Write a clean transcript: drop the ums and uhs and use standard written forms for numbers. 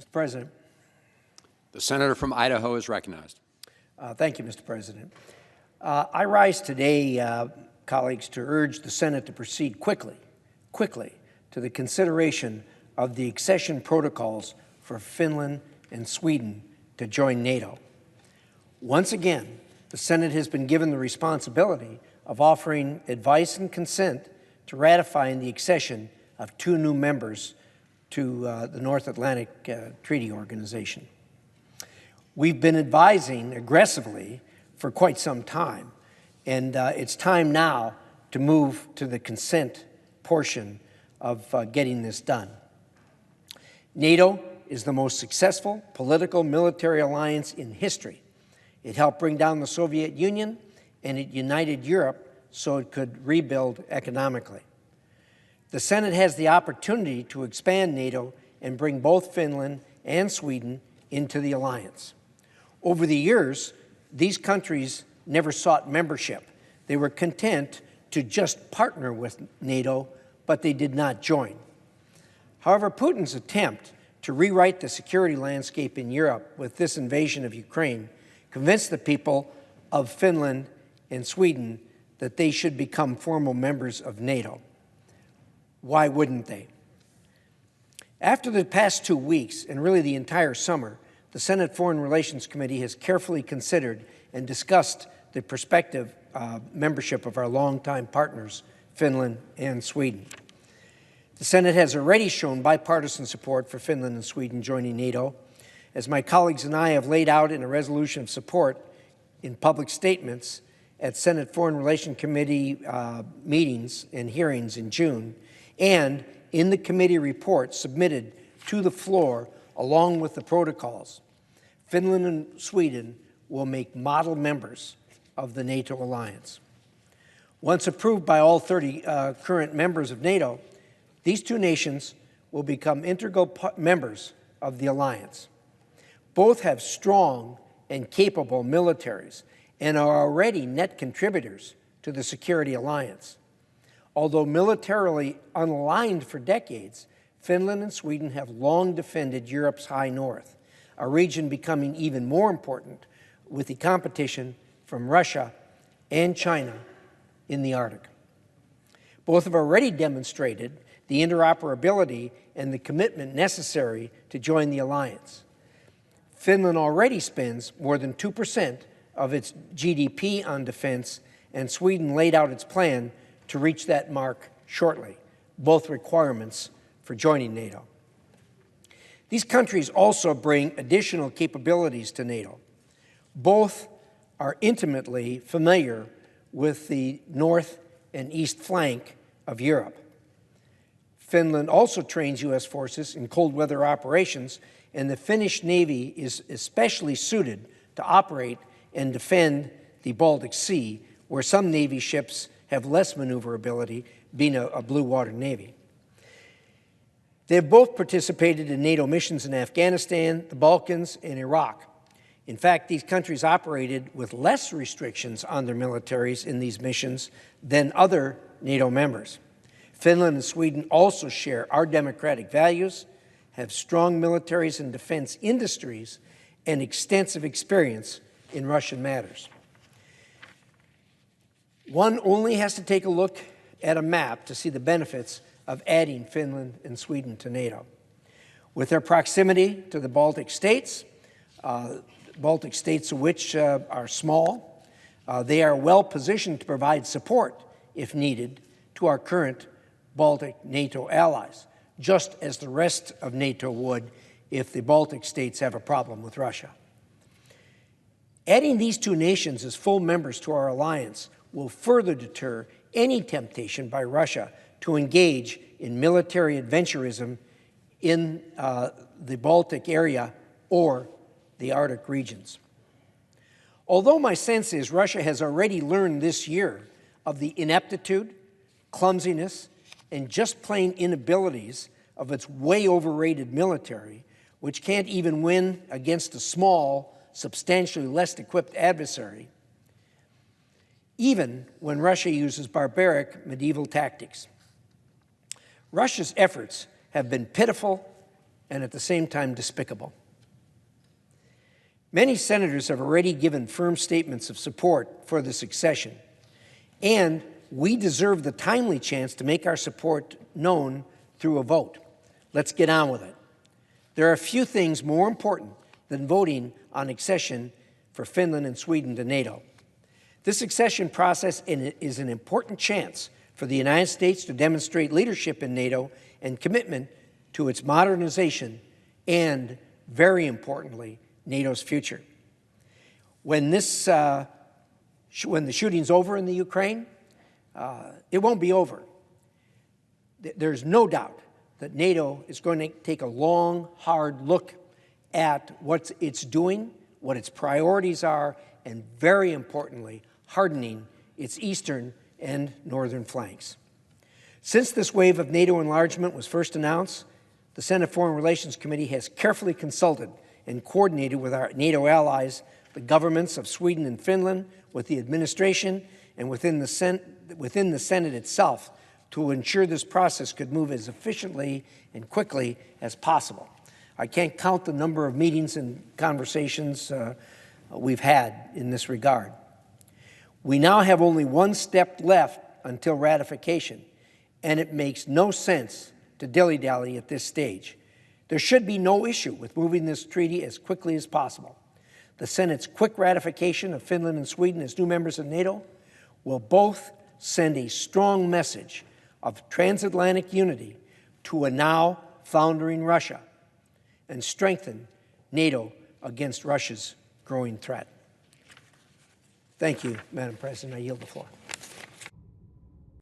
Mr. President. The senator from Idaho is recognized. Thank you, Mr. President. I rise today, colleagues, to urge the Senate to proceed quickly to the consideration of the accession protocols for Finland and Sweden to join NATO. Once again, the Senate has been given the responsibility of offering advice and consent to ratifying the accession of two new members to the North Atlantic Treaty Organization. We've been advising aggressively for quite some time, and it's time now to move to the consent portion of getting this done. NATO is the most successful political military alliance in history. It helped bring down the Soviet Union, and it united Europe so it could rebuild economically. The Senate has the opportunity to expand NATO and bring both Finland and Sweden into the alliance. Over the years, these countries never sought membership. They were content to just partner with NATO, but they did not join. However, Putin's attempt to rewrite the security landscape in Europe with this invasion of Ukraine convinced the people of Finland and Sweden that they should become formal members of NATO. Why wouldn't they? After the past 2 weeks, and really the entire summer, the Senate Foreign Relations Committee has carefully considered and discussed the prospective membership of our longtime partners, Finland and Sweden. The Senate has already shown bipartisan support for Finland and Sweden joining NATO. As my colleagues and I have laid out in a resolution of support in public statements at Senate Foreign Relations Committee meetings and hearings in June, and in the committee report submitted to the floor along with the protocols, Finland and Sweden will make model members of the NATO alliance. Once approved by all 30 current members of NATO, these two nations will become integral members of the alliance. Both have strong and capable militaries and are already net contributors to the security alliance. Although militarily unaligned for decades, Finland and Sweden have long defended Europe's high north, a region becoming even more important with the competition from Russia and China in the Arctic. Both have already demonstrated the interoperability and the commitment necessary to join the alliance. Finland already spends more than 2% of its GDP on defense, and Sweden laid out its plan to reach that mark shortly, both requirements for joining NATO. These countries also bring additional capabilities to NATO. Both are intimately familiar with the north and east flank of Europe. Finland also trains U.S. forces in cold weather operations, and the Finnish Navy is especially suited to operate and defend the Baltic Sea, where some Navy ships have less maneuverability, being a blue water Navy. They have both participated in NATO missions in Afghanistan, the Balkans, and Iraq. In fact, these countries operated with less restrictions on their militaries in these missions than other NATO members. Finland and Sweden also share our democratic values, have strong militaries and defense industries, and extensive experience in Russian matters. One only has to take a look at a map to see the benefits of adding Finland and Sweden to NATO. With their proximity to the Baltic states of which are small, they are well positioned to provide support, if needed, to our current Baltic NATO allies, just as the rest of NATO would if the Baltic states have a problem with Russia. Adding these two nations as full members to our alliance will further deter any temptation by Russia to engage in military adventurism in the Baltic area or the Arctic regions. Although my sense is Russia has already learned this year of the ineptitude, clumsiness, and just plain inabilities of its way overrated military, which can't even win against a small, substantially less equipped adversary, even when Russia uses barbaric medieval tactics. Russia's efforts have been pitiful and at the same time despicable. Many senators have already given firm statements of support for this accession, and we deserve the timely chance to make our support known through a vote. Let's get on with it. There are few things more important than voting on accession for Finland and Sweden to NATO. This accession process is an important chance for the United States to demonstrate leadership in NATO and commitment to its modernization and, very importantly, NATO's future. When the shooting's over in the Ukraine, it won't be over. There's no doubt that NATO is going to take a long, hard look at what it's doing, what its priorities are, and very importantly, hardening its eastern and northern flanks. Since this wave of NATO enlargement was first announced, the Senate Foreign Relations Committee has carefully consulted and coordinated with our NATO allies, the governments of Sweden and Finland, with the administration, and within the Senate itself, to ensure this process could move as efficiently and quickly as possible. I can't count the number of meetings and conversations we've had in this regard. We now have only one step left until ratification, and it makes no sense to dilly-dally at this stage. There should be no issue with moving this treaty as quickly as possible. The Senate's quick ratification of Finland and Sweden as new members of NATO will both send a strong message of transatlantic unity to a now foundering Russia and strengthen NATO against Russia's growing threat. Thank you, Madam President. I yield the floor.